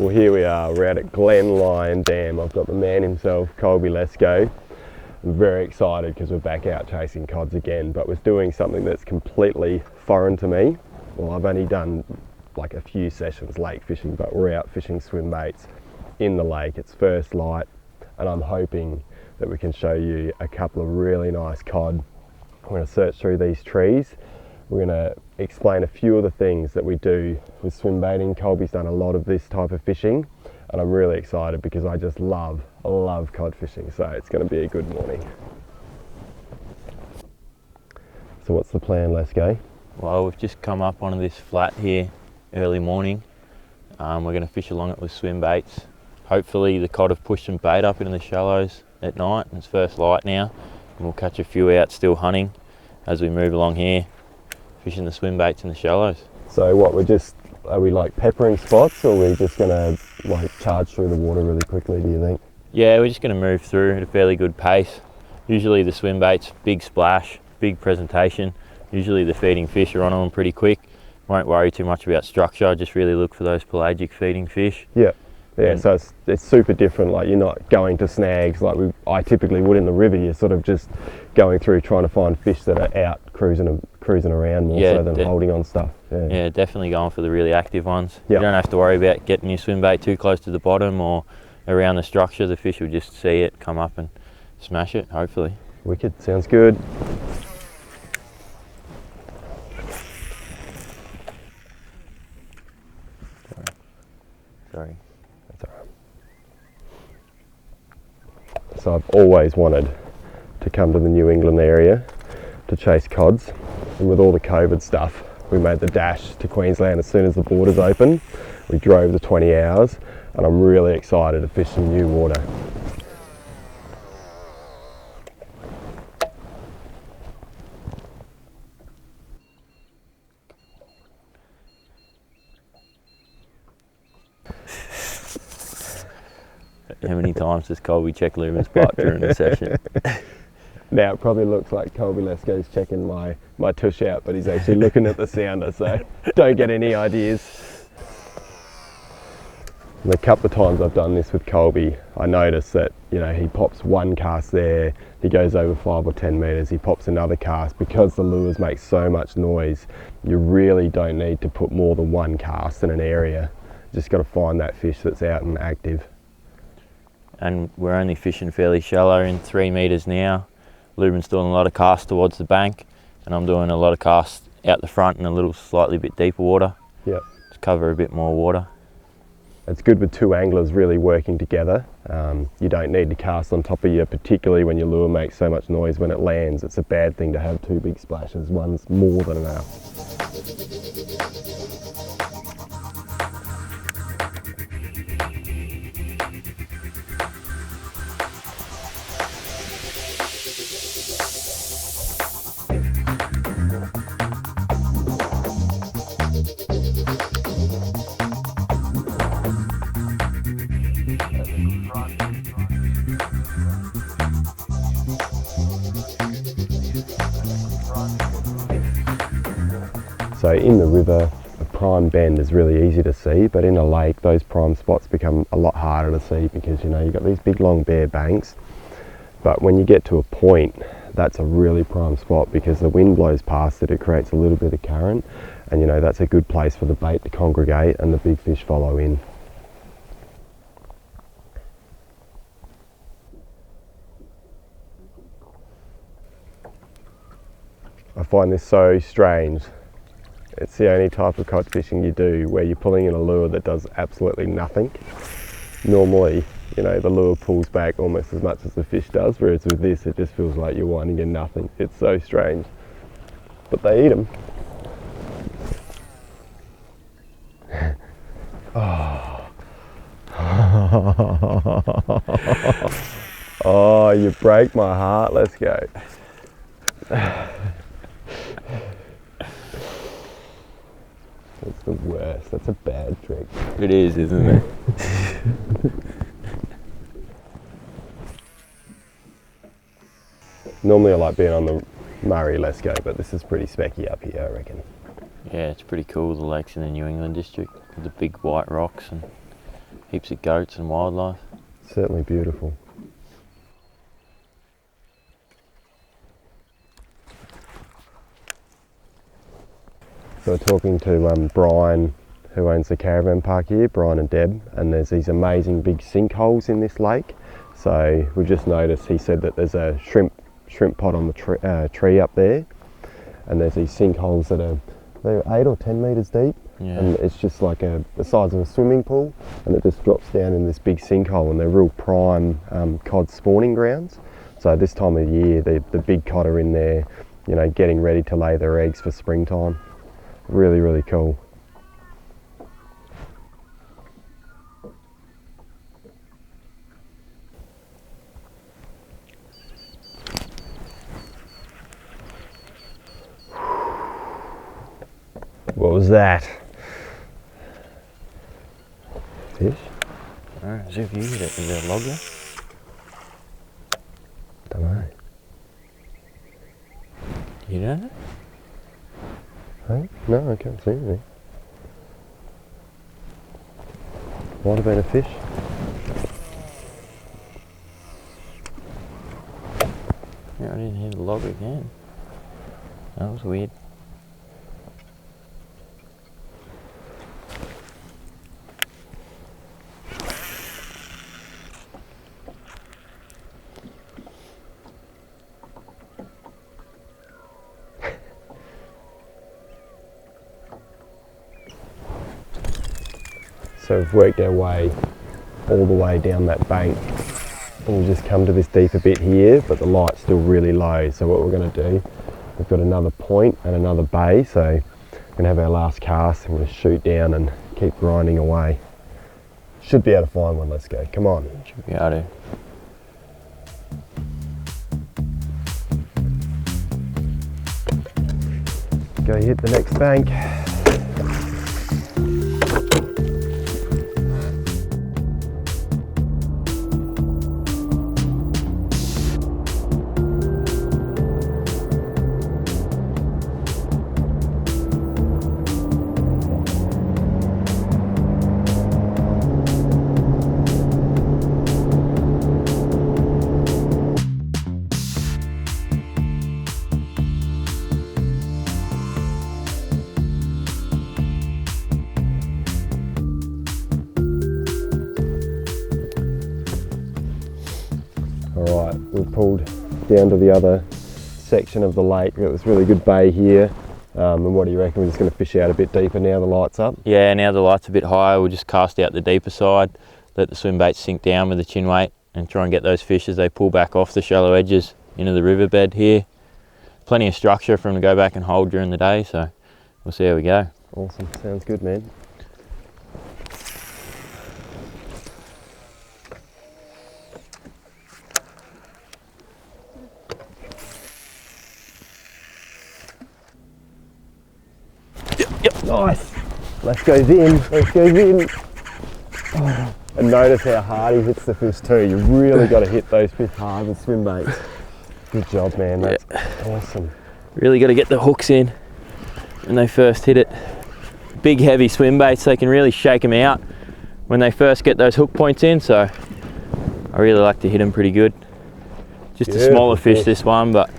Well, here we are, we're out at Glenlyon Dam. I've got the man himself, Colby Lesko. I'm very excited because we're back out chasing cods again, but we're doing something that's completely foreign to me. Well, I've only done like a few sessions lake fishing, but we're out fishing swim baits in the lake. It's first light, and I'm hoping that we can show you a couple of really nice cod. I'm going to search through these trees. We're going to explain a few of the things that we do with swim baiting. Colby's done a lot of this type of fishing, and I'm really excited because I just love cod fishing, so it's going to be a good morning. So what's the plan? Let's go. Well, we've just come up onto this flat here early morning. We're going to fish along it with swim baits. Hopefully the cod have pushed some bait up into the shallows at night, and it's first light now, and we'll catch a few out still hunting as we move along here, fishing the swim baits in the shallows. So what, are we like peppering spots, or are we just going to like charge through the water really quickly, do you think? Yeah, we're just going to move through at a fairly good pace. Usually the swim baits, big splash, big presentation. Usually the feeding fish are on them pretty quick. Won't worry too much about structure, just really look for those pelagic feeding fish. Yeah, so it's super different. Like, you're not going to snags like I typically would in the river. You're sort of just going through trying to find fish that are out cruising around more so than holding on stuff. Yeah, definitely going for the really active ones. Yep. You don't have to worry about getting your swim bait too close to the bottom or around the structure. The fish will just see it, come up and smash it, hopefully. Wicked, sounds good. Sorry. That's all right. So I've always wanted to come to the New England area to chase cods, and with all the COVID stuff, we made the dash to Queensland as soon as the borders opened. We drove the 20 hours, and I'm really excited to fish some new water. How many times does Colby check Lubin's butt during the session? Now it probably looks like Colby Lesko's checking my tush out, but he's actually looking at the sounder, so don't get any ideas. And the couple of times I've done this with Colby, I notice that, you know, he pops one cast there, he goes over 5 or 10 metres, he pops another cast. Because the lures make so much noise, you really don't need to put more than one cast in an area. You just got to find that fish that's out and active. And we're only fishing fairly shallow in 3 metres now. Lubin's doing a lot of casts towards the bank, and I'm doing a lot of casts out the front in a little slightly bit deeper water. Yep. To cover a bit more water. It's good with two anglers really working together. You don't need to cast on top of you, particularly when your lure makes so much noise when it lands. It's a bad thing to have two big splashes. One's more than enough. So in the river, a prime bend is really easy to see, but in a lake, those prime spots become a lot harder to see because, you know, you've got these big long bare banks. But when you get to a point, that's a really prime spot because the wind blows past it, it creates a little bit of current, and, you know, that's a good place for the bait to congregate and the big fish follow in. I find this so strange. It's the only type of cod fishing you do where you're pulling in a lure that does absolutely nothing. Normally, you know, the lure pulls back almost as much as the fish does, whereas with this it just feels like you're winding in nothing. It's so strange. But they eat them. Oh. Oh, you break my heart. Let's go. That's the worst. That's a bad trick. It is, isn't it? Normally I like being on the Murray Lesko, but this is pretty specky up here, I reckon. Yeah, it's pretty cool, the lakes in the New England district with the big white rocks and Heaps of goats and wildlife. Certainly beautiful. So we're talking to Brian, who owns the caravan park here, Brian and Deb, and there's these amazing big sinkholes in this lake. So we just noticed, he said that there's a shrimp pot on the tree up there, and there's these sinkholes that are, they're 8 or 10 metres deep, and it's just like the size of a swimming pool, and it just drops down in this big sinkhole, and they're real prime cod spawning grounds. So this time of year, the big cod are in there, you know, getting ready to lay their eggs for springtime. Really, really cool. What was that? Fish? As if you hit it in the log there. Don't know. You don't know? Hey? No, I can't see anything. Might have been a fish. Yeah, I didn't hit the log again. That was weird. So we've worked our way all the way down that bank, and we just come to this deeper bit here, but the light's still really low. So what we're going to do, we've got another point and another bay, so we're going to have our last cast and we're going to shoot down and keep grinding away. Should be able to find one. Let's go. Come on. Should be able to. Go hit the next bank. Alright, we've pulled down to the other section of the lake. We've got this really good bay here. And what do you reckon? We're just going to fish out a bit deeper now the light's up? Yeah, now the light's a bit higher, we'll just cast out the deeper side, let the swim baits sink down with the chin weight and try and get those fish as they pull back off the shallow edges into the riverbed here. Plenty of structure for them to go back and hold during the day, so we'll see how we go. Awesome, sounds good, man. Yep. Nice. Let's go in. Let's go in. Oh. And notice how hard he hits the fish too. You really got to hit those fish hard with swim baits. Good job, man. That's awesome. Really got to get the hooks in when they first hit it. Big heavy swim baits, they can really shake them out when they first get those hook points in, so I really like to hit them pretty good. Just beautiful, a smaller fish this one, but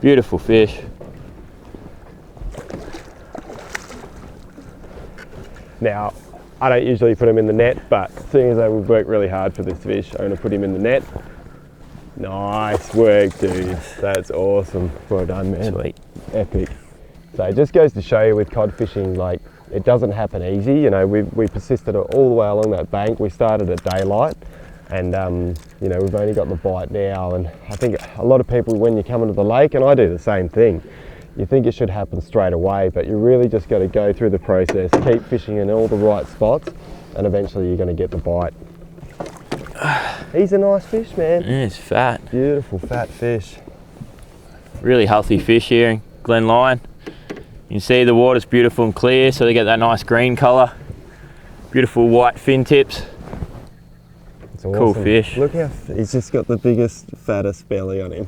beautiful fish. Now, I don't usually put him in the net, but seeing as we've worked really hard for this fish, I'm going to put him in the net. Nice work, dude. That's awesome. Well done, man. Sweet. Epic. So it just goes to show you with cod fishing, like, it doesn't happen easy. You know, we persisted all the way along that bank. We started at daylight, and you know, we've only got the bite now. And I think a lot of people, when you come into the lake, and I do the same thing, you think it should happen straight away, but you really just got to go through the process, keep fishing in all the right spots, and eventually you're going to get the bite. He's a nice fish, man. Yeah, it's fat. Beautiful fat fish. Really healthy fish here in Glenlyon. You can see the water's beautiful and clear, so they get that nice green colour. Beautiful white fin tips. It's awesome. Cool fish. Look how he's just got the biggest, fattest belly on him.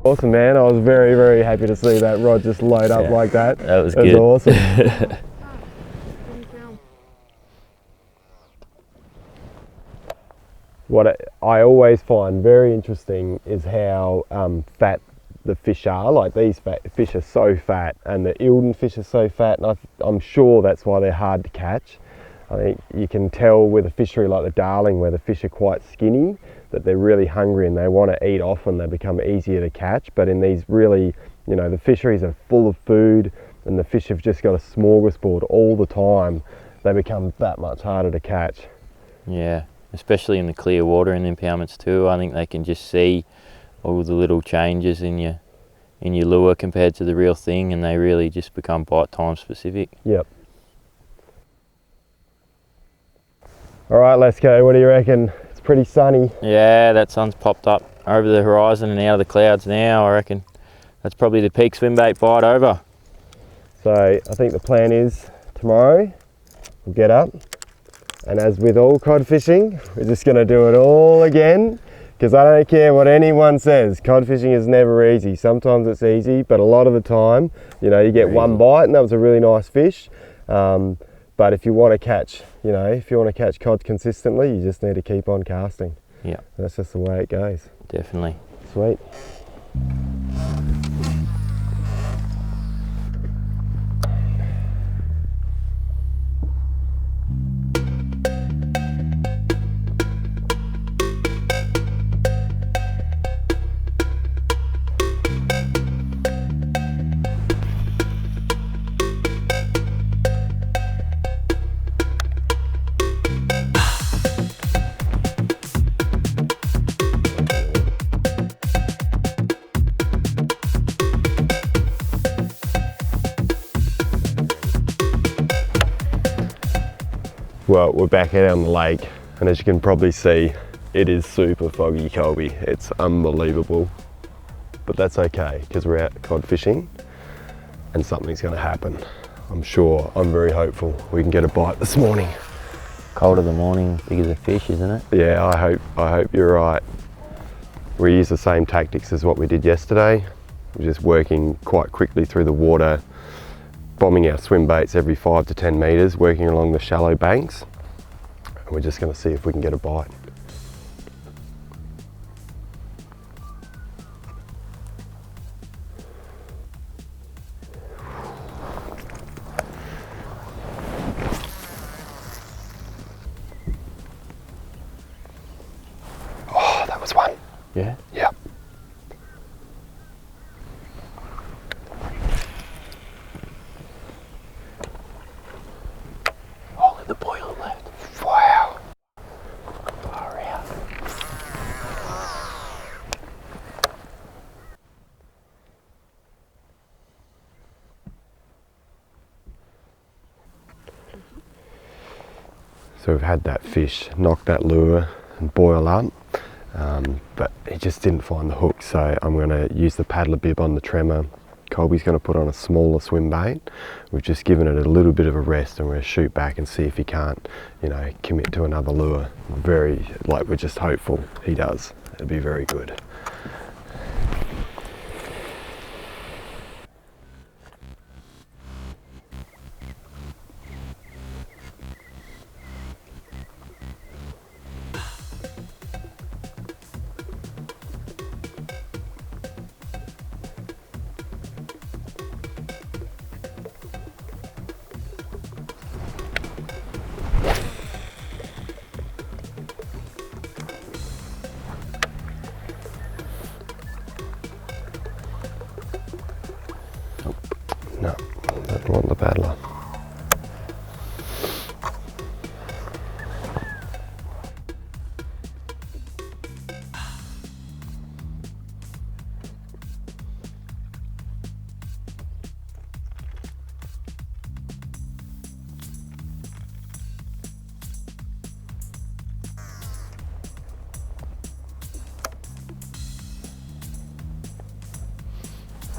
Awesome, man. I was very, very happy to see that rod just load up like that. That was good. That was awesome. What I always find very interesting is how fat the fish are. Like these fish are so fat, and the Eildon fish are so fat, and I'm sure that's why they're hard to catch. I think you can tell with a fishery like the Darling, where the fish are quite skinny, that they're really hungry and they want to eat often. They become easier to catch. But in these really, you know, the fisheries are full of food and the fish have just got a smorgasbord all the time. They become that much harder to catch. Yeah, especially in the clear water in the impoundments too. I think they can just see all the little changes in your lure compared to the real thing, and they really just become bite time specific. Yep. All right, Lesko, what do you reckon? It's pretty sunny. Yeah, that sun's popped up over the horizon and out of the clouds now. I reckon that's probably the peak swimbait bite over. So I think the plan is tomorrow we'll get up, and as with all cod fishing, we're just going to do it all again, because I don't care what anyone says. Cod fishing is never easy. Sometimes it's easy, but a lot of the time, you know, you get one bite and that was a really nice fish. But if you want to catch, you know, if you want to catch cod consistently, you just need to keep on casting. Yeah. That's just the way it goes. Definitely. Sweet. Well, we're back out on the lake, and as you can probably see, it is super foggy, Colby. It's unbelievable, but that's okay, because we're out cod fishing and something's going to happen. I'm sure, I'm very hopeful we can get a bite this morning. Cold of the morning, bigger the fish, isn't it? Yeah, I hope you're right. We use the same tactics as what we did yesterday. We're just working quite quickly through the water, bombing our swim baits every 5 to 10 metres, working along the shallow banks. And we're just going to see if we can get a bite. Oh, that was one. Yeah? Yeah. The boil left. Wow. Far out. So we've had that fish knock that lure and boil up, but he just didn't find the hook, so I'm going to use the paddler bib on the tremor. Colby's going to put on a smaller swim bait. We've just given it a little bit of a rest, and we're going to shoot back and see if he can't, you know, commit to another lure. We're just hopeful he does. It'd be very good. No, don't want the paddler.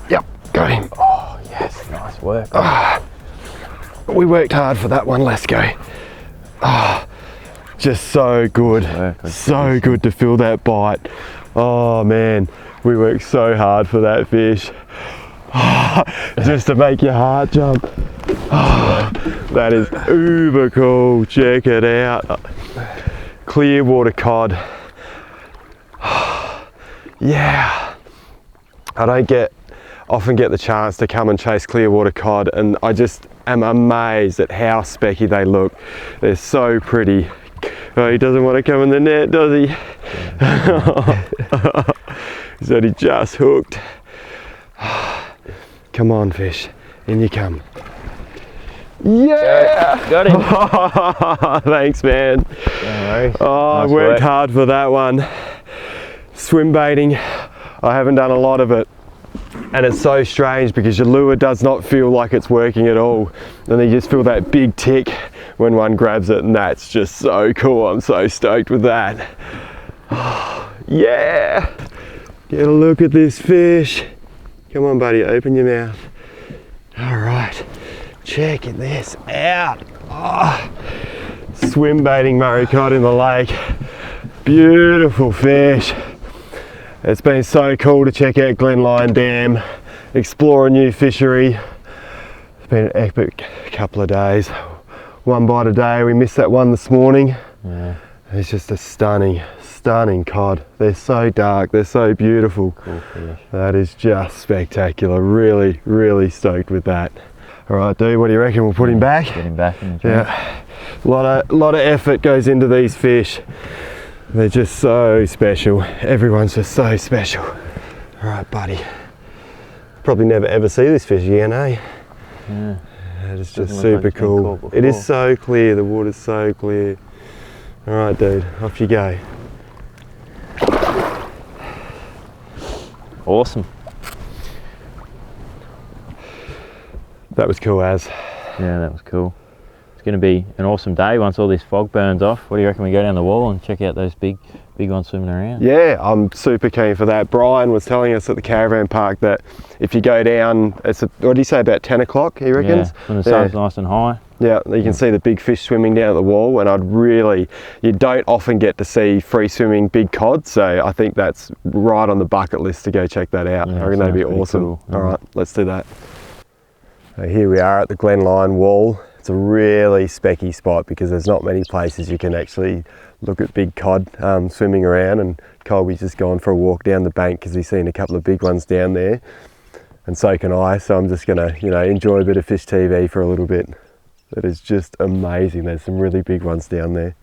Yep, got him. Oh, yes, nice work. We worked hard for that one, Lesko. Just so good. So good to feel that bite. Oh man, we worked so hard for that fish. Just to make your heart jump. That is uber cool, check it out. Clear water cod. Yeah, I don't often get the chance to come and chase clear water cod, and I just am amazed at how specky they look. They're so pretty. Oh, he doesn't want to come in the net, does he? He said he just hooked. Come on, fish, in you come. Yeah! Got him. Thanks, man. No worries. Oh, Nice I worked work. hard for that one. Swim baiting, I haven't done a lot of it. And it's so strange because your lure does not feel like it's working at all. And you just feel that big tick when one grabs it, and that's just so cool. I'm so stoked with that. Yeah! Get a look at this fish. Come on, buddy, open your mouth. All right, check this out. Oh, swim baiting Murray cod in the lake. Beautiful fish. It's been so cool to check out Glenlyon Dam, explore a new fishery. It's been an epic couple of days. One bite a day, we missed that one this morning. Yeah. It's just a stunning cod. They're so dark, they're so beautiful. Cool fish. That is just spectacular. Really stoked with that. All right, dude, what do you reckon? We'll put him back? Get him back in the tank. Yeah, a lot of effort goes into these fish. They're just so special. Everyone's just so special. All right, buddy. Probably never ever see this fish again, eh? Yeah. That is just Doesn't look super like it's been cool. caught It is before. so clear, the water's so clear. All right, dude, off you go. Awesome. That was cool as. Yeah, that was cool. It's going to be an awesome day once all this fog burns off. What do you reckon we go down the wall and check out those big ones swimming around? Yeah, I'm super keen for that. Brian was telling us at the caravan park that if you go down, what did he say, about 10 o'clock, he reckons? Yeah, when the sun's nice and high. Yeah, you can see the big fish swimming down at the wall, and you don't often get to see free swimming big cod, so I think that's right on the bucket list to go check that out. Yeah, I reckon that'd be sounds pretty awesome. cool. All right, let's do that. So here we are at the Glenlyon wall. It's a really specky spot because there's not many places you can actually look at big cod swimming around, and Colby's just gone for a walk down the bank because he's seen a couple of big ones down there, and so can I, so I'm just gonna enjoy a bit of fish TV for a little bit. That is just amazing. There's some really big ones down there.